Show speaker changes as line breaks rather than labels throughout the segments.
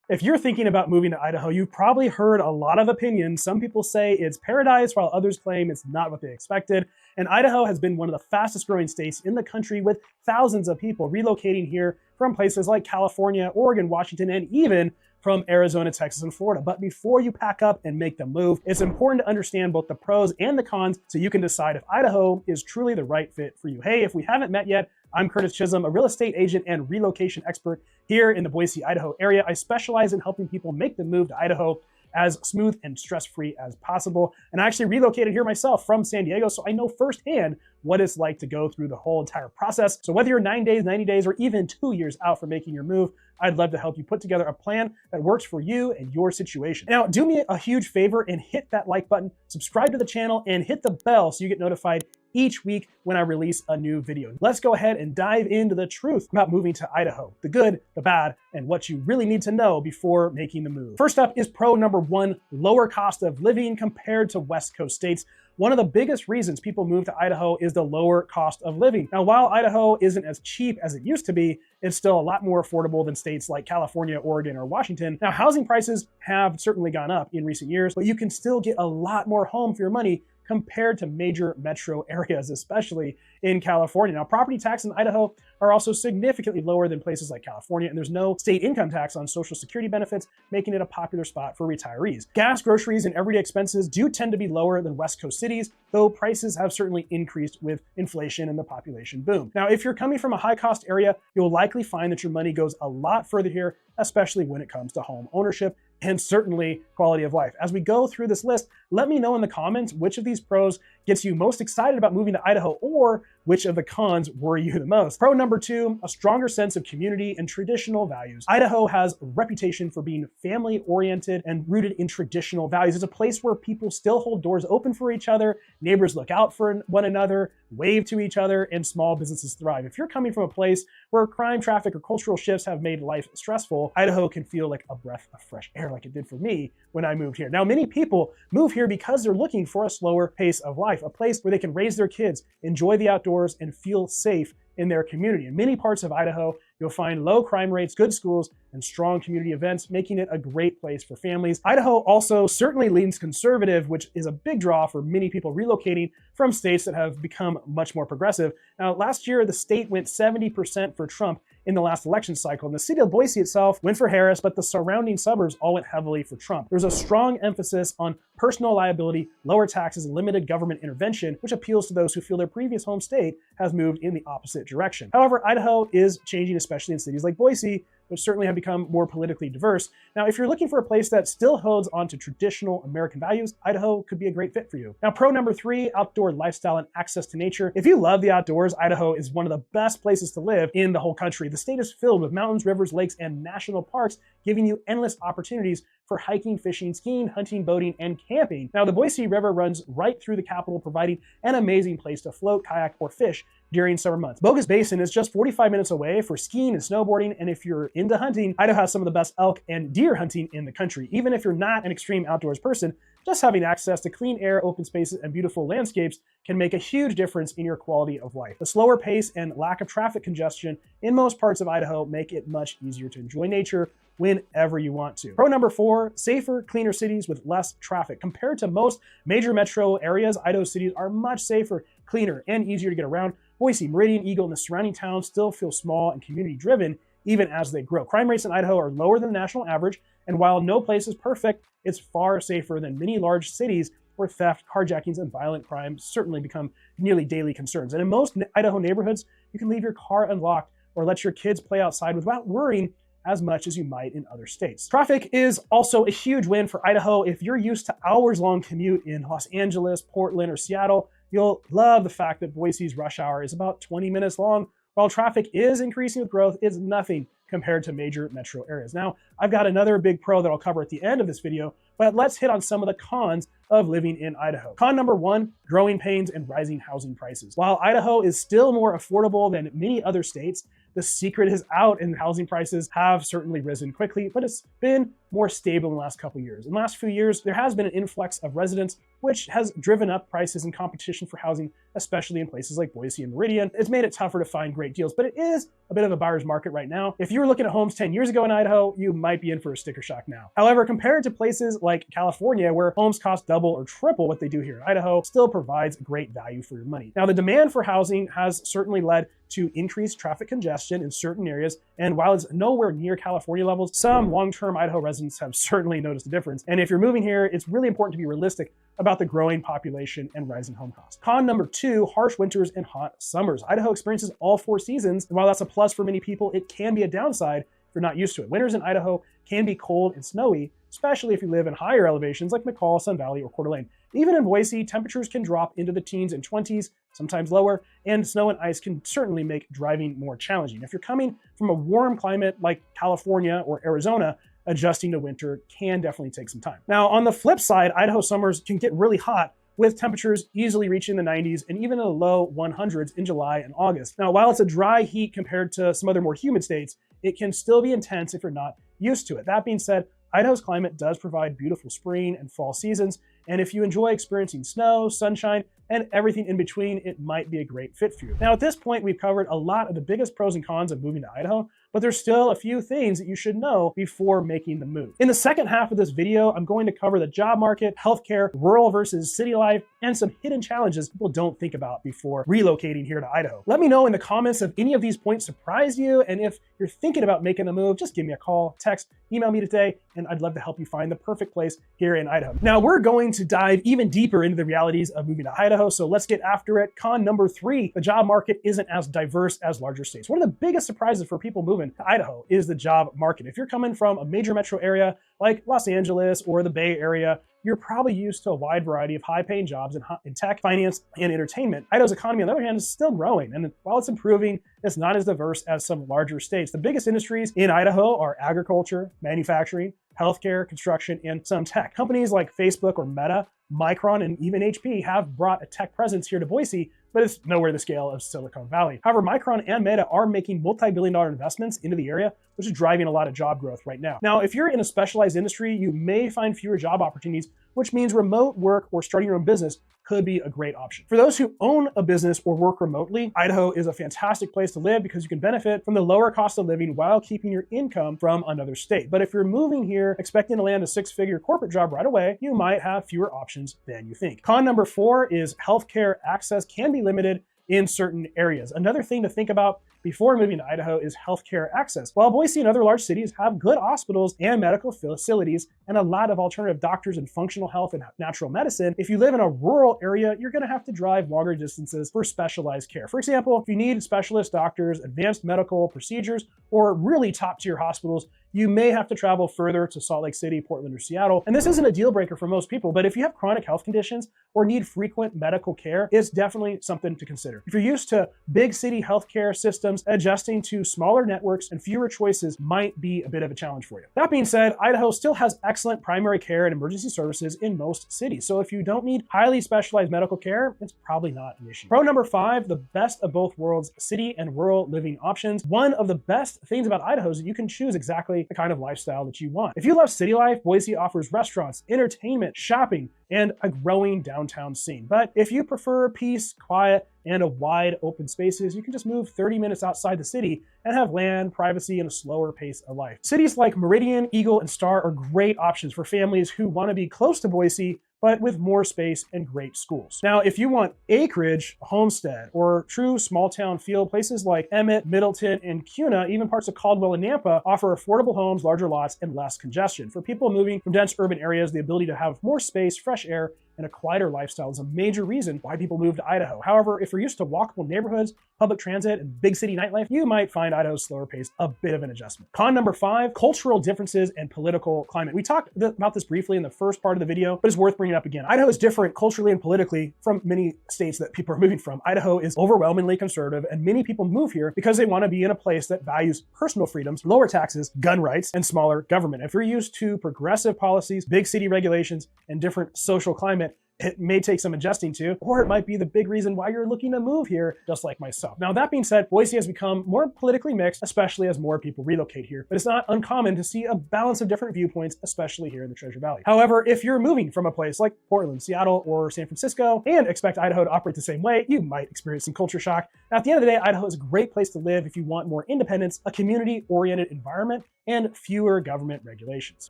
If you're thinking about moving to Idaho, you've probably heard a lot of opinions. Some people say it's paradise, while others claim it's not what they expected. And Idaho has been one of the fastest growing states in the country, with thousands of people relocating here from places like California, Oregon, Washington, and even from Arizona, Texas, and Florida. But before you pack up and make the move, it's important to understand both the pros and the cons so you can decide if Idaho is truly the right fit for you. Hey, if we haven't met yet, I'm Curtis Chisholm, a real estate agent and relocation expert here in the Boise, Idaho area. I specialize in helping people make the move to Idaho as smooth and stress-free as possible. And I actually relocated here myself from San Diego, so I know firsthand what it's like to go through the whole entire process. So whether you're 9 days, 90 days, or even 2 years out from making your move, I'd love to help you put together a plan that works for you and your situation. Now, do me a huge favor and hit that like button, subscribe to the channel, and hit the bell so you get notified each week when I release a new video. Let's go ahead and dive into the truth about moving to Idaho, the good, the bad, and what you really need to know before making the move. First up is pro number one, lower cost of living compared to West Coast states. One of the biggest reasons people move to Idaho is the lower cost of living. Now, while Idaho isn't as cheap as it used to be, it's still a lot more affordable than states like California, Oregon, or Washington. Now, housing prices have certainly gone up in recent years, but you can still get a lot more home for your money compared to major metro areas, especially in California. Now, property tax in Idaho are also significantly lower than places like California, and there's no state income tax on Social Security benefits, making it a popular spot for retirees. Gas, groceries, and everyday expenses do tend to be lower than West Coast cities, though prices have certainly increased with inflation and the population boom. Now, if you're coming from a high-cost area, you'll likely find that your money goes a lot further here, especially when it comes to home ownership and certainly quality of life. As we go through this list, let me know in the comments which of these pros gets you most excited about moving to Idaho, or which of the cons worry you the most. Pro number two, a stronger sense of community and traditional values. Idaho has a reputation for being family-oriented and rooted in traditional values. It's a place where people still hold doors open for each other, neighbors look out for one another, wave to each other, and small businesses thrive. If you're coming from a place where crime, traffic, or cultural shifts have made life stressful, Idaho can feel like a breath of fresh air, like it did for me when I moved here. Now, many people move here because they're looking for a slower pace of life, a place where they can raise their kids, enjoy the outdoors, and feel safe in their community. In many parts of Idaho, you'll find low crime rates, good schools, and strong community events, making it a great place for families. Idaho also certainly leans conservative, which is a big draw for many people relocating from states that have become much more progressive. Now, last year, the state went 70% for Trump in the last election cycle. And the city of Boise itself went for Harris, but the surrounding suburbs all went heavily for Trump. There's a strong emphasis on personal liability, lower taxes, and limited government intervention, which appeals to those who feel their previous home state has moved in the opposite direction. However, Idaho is changing, especially in cities like Boise, which certainly have become more politically diverse. Now, if you're looking for a place that still holds onto traditional American values, Idaho could be a great fit for you. Now, pro number three, outdoor lifestyle and access to nature. If you love the outdoors, Idaho is one of the best places to live in the whole country. The state is filled with mountains, rivers, lakes, and national parks, giving you endless opportunities for hiking, fishing, skiing, hunting, boating, and camping. Now, the Boise River runs right through the capital, providing an amazing place to float, kayak, or fish during summer months. Bogus Basin is just 45 minutes away for skiing and snowboarding, and if you're into hunting, Idaho has some of the best elk and deer hunting in the country. Even if you're not an extreme outdoors person, just having access to clean air, open spaces, and beautiful landscapes can make a huge difference in your quality of life. The slower pace and lack of traffic congestion in most parts of Idaho make it much easier to enjoy nature whenever you want to. Pro number four, safer, cleaner cities with less traffic. Compared to most major metro areas, Idaho cities are much safer, cleaner, and easier to get around. Boise, Meridian, Eagle, and the surrounding towns still feel small and community-driven even as they grow. Crime rates in Idaho are lower than the national average, and while no place is perfect, it's far safer than many large cities where theft, carjackings, and violent crime certainly become nearly daily concerns. And in most Idaho neighborhoods, you can leave your car unlocked or let your kids play outside without worrying as much as you might in other states. Traffic is also a huge win for Idaho. If you're used to hours-long commute in Los Angeles, Portland, or Seattle, you'll love the fact that Boise's rush hour is about 20 minutes long. While traffic is increasing with growth, it's nothing compared to major metro areas. Now, I've got another big pro that I'll cover at the end of this video, but let's hit on some of the cons of living in Idaho. Con number one, growing pains and rising housing prices. While Idaho is still more affordable than many other states, the secret is out and housing prices have certainly risen quickly, but it's been more stable in the last couple of years. In the last few years, there has been an influx of residents, which has driven up prices and competition for housing, especially in places like Boise and Meridian. It's made it tougher to find great deals, but it is a bit of a buyer's market right now. If you were looking at homes 10 years ago in Idaho, you might be in for a sticker shock now. However, compared to places like California, where homes cost double or triple what they do here in Idaho, still provides great value for your money. Now, the demand for housing has certainly led to increased traffic congestion in certain areas, and while it's nowhere near California levels, some long-term Idaho residents have certainly noticed a difference. And if you're moving here, it's really important to be realistic about the growing population and rising home costs. Con number 2, harsh winters and hot summers. Idaho experiences all 4 seasons, and while that's a plus for many people, it can be a downside if you're not used to it. Winters in Idaho can be cold and snowy, especially if you live in higher elevations like McCall, Sun Valley, or Coeur d'Alene. Even in Boise, temperatures can drop into the teens and 20s, sometimes lower, and snow and ice can certainly make driving more challenging. If you're coming from a warm climate like California or Arizona, adjusting to winter can definitely take some time. Now, on the flip side, Idaho summers can get really hot, with temperatures easily reaching the 90s and even in the low 100s in July and August. Now, while it's a dry heat compared to some other more humid states, it can still be intense if you're not used to it. That being said, Idaho's climate does provide beautiful spring and fall seasons, and if you enjoy experiencing snow, sunshine, and everything in between, it might be a great fit for you. Now, at this point, we've covered a lot of the biggest pros and cons of moving to Idaho, but there's still a few things that you should know before making the move. In the second half of this video, I'm going to cover the job market, healthcare, rural versus city life, and some hidden challenges people don't think about before relocating here to Idaho. Let me know in the comments if any of these points surprised you, and if you're thinking about making the move, just give me a call, text, email me today, and I'd love to help you find the perfect place here in Idaho. Now, we're going to dive even deeper into the realities of moving to Idaho, so let's get after it. Con number 3, the job market isn't as diverse as larger states. One of the biggest surprises for people moving to Idaho is the job market. If you're coming from a major metro area like Los Angeles or the Bay Area, you're probably used to a wide variety of high-paying jobs in tech, finance, and entertainment. Idaho's economy, on the other hand, is still growing, and while it's improving, it's not as diverse as some larger states. The biggest industries in Idaho are agriculture, manufacturing, healthcare, construction, and some tech. Companies like Facebook or Meta, Micron, and even HP have brought a tech presence here to Boise, but it's nowhere the scale of Silicon Valley. However, Micron and Meta are making multi-billion-dollar investments into the area, which is driving a lot of job growth right now. Now, if you're in a specialized industry, you may find fewer job opportunities, which means remote work or starting your own business could be a great option. For those who own a business or work remotely, Idaho is a fantastic place to live because you can benefit from the lower cost of living while keeping your income from another state. But if you're moving here expecting to land a 6-figure corporate job right away, you might have fewer options than you think. Con number 4 is healthcare access can be limited in certain areas. Another thing to think about before moving to Idaho is healthcare access. While Boise and other large cities have good hospitals and medical facilities and a lot of alternative doctors in functional health and natural medicine, if you live in a rural area, you're gonna have to drive longer distances for specialized care. For example, if you need specialist doctors, advanced medical procedures, or really top-tier hospitals, you may have to travel further to Salt Lake City, Portland, or Seattle. And this isn't a deal breaker for most people, but if you have chronic health conditions or need frequent medical care, it's definitely something to consider. If you're used to big city healthcare systems, adjusting to smaller networks and fewer choices might be a bit of a challenge for you. That being said, Idaho still has excellent primary care and emergency services in most cities. So if you don't need highly specialized medical care, it's probably not an issue. Pro number 5, the best of both worlds, city and rural living options. One of the best things about Idaho is that you can choose exactly the kind of lifestyle that you want. If you love city life, Boise offers restaurants, entertainment, shopping, and a growing downtown scene. But if you prefer peace, quiet, and a wide open spaces, you can just move 30 minutes outside the city and have land, privacy, and a slower pace of life. Cities like Meridian, Eagle, and Star are great options for families who want to be close to Boise, but with more space and great schools. Now, if you want acreage, homestead, or true small town feel, places like Emmett, Middleton, and Kuna, even parts of Caldwell and Nampa, offer affordable homes, larger lots, and less congestion. For people moving from dense urban areas, the ability to have more space, fresh air, and a quieter lifestyle is a major reason why people move to Idaho. However, if you're used to walkable neighborhoods, public transit, and big city nightlife, you might find Idaho's slower pace a bit of an adjustment. Con number 5, cultural differences and political climate. We talked about this briefly in the first part of the video, but it's worth bringing up again. Idaho is different culturally and politically from many states that people are moving from. Idaho is overwhelmingly conservative, and many people move here because they want to be in a place that values personal freedoms, lower taxes, gun rights, and smaller government. If you're used to progressive policies, big city regulations, and different social climate, It may take some adjusting to, or it might be the big reason why you're looking to move here, just like myself. Now, that being said, Boise has become more politically mixed, especially as more people relocate here, but it's not uncommon to see a balance of different viewpoints, especially here in the Treasure Valley. However, if you're moving from a place like Portland, Seattle, or San Francisco, and expect Idaho to operate the same way, you might experience some culture shock. Now, at the end of the day, Idaho is a great place to live if you want more independence, a community-oriented environment, and fewer government regulations.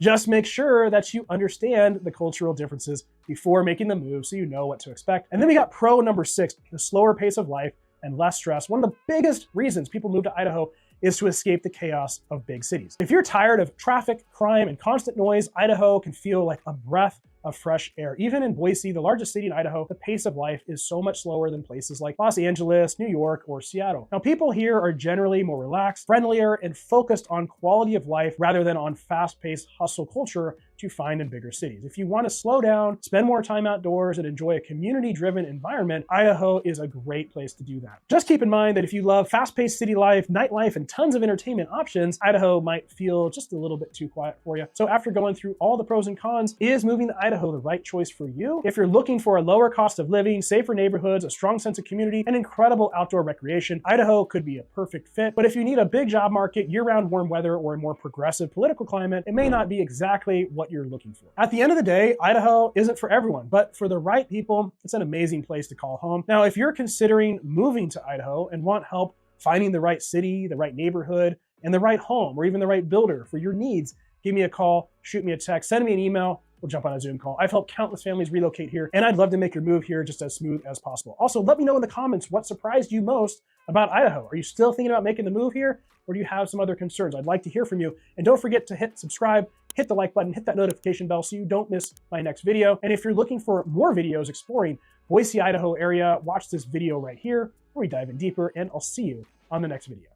Just make sure that you understand the cultural differences before making the move so you know what to expect. And then we got pro number 6, the slower pace of life and less stress. One of the biggest reasons people move to Idaho is to escape the chaos of big cities. If you're tired of traffic, crime, and constant noise, Idaho can feel like a breath of fresh air. Even in Boise, the largest city in Idaho, the pace of life is so much slower than places like Los Angeles, New York, or Seattle. Now, people here are generally more relaxed, friendlier, and focused on quality of life rather than on fast-paced hustle culture you find in bigger cities. If you want to slow down, spend more time outdoors, and enjoy a community-driven environment, Idaho is a great place to do that. Just keep in mind that if you love fast-paced city life, nightlife, and tons of entertainment options, Idaho might feel just a little bit too quiet for you. So after going through all the pros and cons, is moving to Idaho the right choice for you? If you're looking for a lower cost of living, safer neighborhoods, a strong sense of community, and incredible outdoor recreation, Idaho could be a perfect fit. But if you need a big job market, year-round warm weather, or a more progressive political climate, it may not be exactly what you're looking for. At the end of the day, Idaho isn't for everyone, but for the right people, it's an amazing place to call home. Now, if you're considering moving to Idaho and want help finding the right city, the right neighborhood, and the right home, or even the right builder for your needs, give me a call, shoot me a text, send me an email. We'll jump on a Zoom call. I've helped countless families relocate here, and I'd love to make your move here just as smooth as possible. Also, let me know in the comments what surprised you most about Idaho. Are you still thinking about making the move here, or do you have some other concerns? I'd like to hear from you. And don't forget to hit subscribe, hit the like button, hit that notification bell so you don't miss my next video. And if you're looking for more videos exploring Boise, Idaho area, watch this video right here where we dive in deeper, and I'll see you on the next video.